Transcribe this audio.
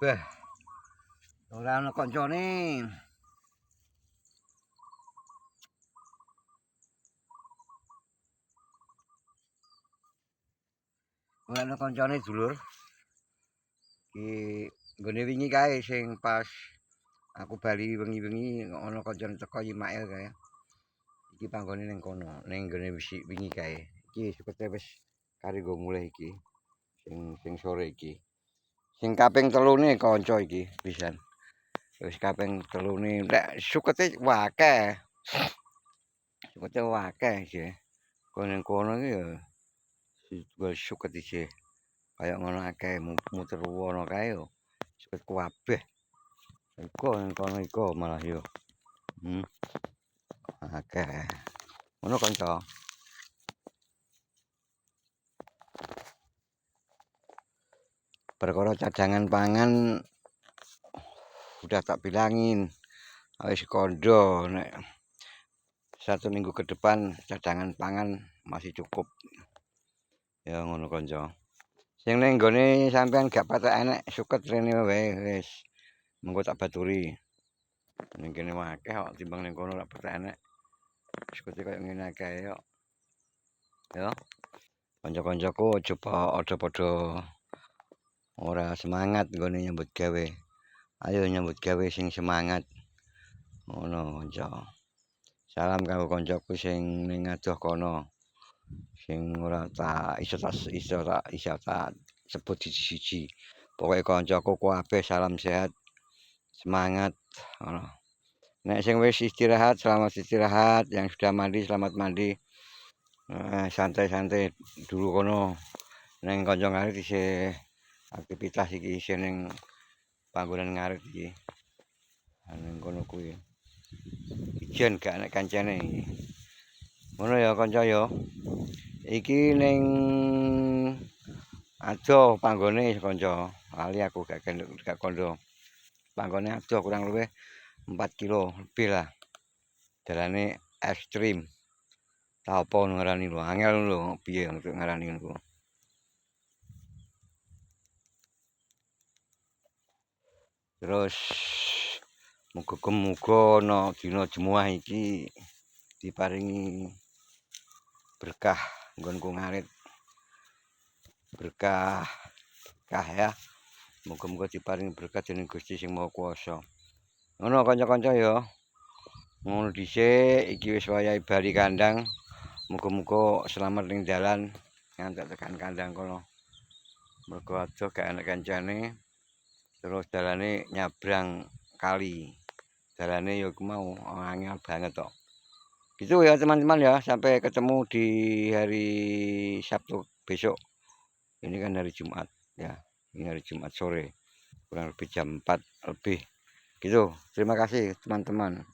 Beh, ora ana kancane. Ora ana kancane dulur. Iki nggone wingi kae sing pas aku bali wengi-wengi ana kancane teko Yimail kae. Iki panggone ning kono, ning nggone wingi kae. Iki sukete wis kari nggo mulih iki. Sing sore iki. Sing kaping telune kanca iki pisan. Wis kaping telune nek sukete akeh. Sukete akeh iki. Kono kono iki ya wis suket isih. Kaya ngono akeh muter wono kae yo. Suket kabeh. Iko ning kono iko malah yo. Akeh. Ngono kanca. Perkara cadangan pangan udah tak bilangin. Wis kondo nek 1 minggu ke depan cadangan pangan masih cukup. Ya ngono kanca. Sing ning nggone sampean gak patek enek suket rene wae wis. Mengko tak baturi. Ning kene akeh kok timbang ning kono ora patek enek. Sukete kaya ngene akeh yo. Ya. Kanca-kancaku aja padha ora semangat nggone nyambut gawe. Ayo nyambut gawe sing semangat. Ngono kanca. Salam kanggo kancaku sing ning adoh kono. Sing ora tak iso tak sebut siji-siji. Pokoke kancaku kabeh salam sehat. Semangat ngono. Nek sing wis istirahat selamat istirahat, yang sudah mandi selamat mandi. Santai-santai dulu kono. Ning kanca ngarit isih aktivitas iki isih ning panggonan ngarit iki. Ning kono kuwi. Ijen gak enek kancane iki. Ngono ya kanca ya. Iki ning adoh panggone kanca. Lali aku gak kondo. Panggone adoh kurang luwih 4 kilo lebih lah. Dalane ekstrim. Ta apa ngarani lho, angel lho piye untuk ngarani niku. Terus muga-muga ana dina Jumat iki diparingi berkah nggonku ngarit. Berkah ya. Muga-muga diparingi berkah dening Gusti Sing Maha Kuwasa. Ngono kanca-kanca ya. Ngono dhisik iki wis wayahe bali kandang. Muga-muga selamat ning dalan ngantek tekan kandang kono. Mergo adoh gak enek kancane. Terus dalane nyabrang kali. Dalane ya mau angel banget kok. Gitu ya teman-teman ya. Sampai ketemu di hari Sabtu besok. Ini kan hari Jumat ya. Ini hari Jumat sore. Kurang lebih jam 4 lebih. Gitu. Terima kasih teman-teman.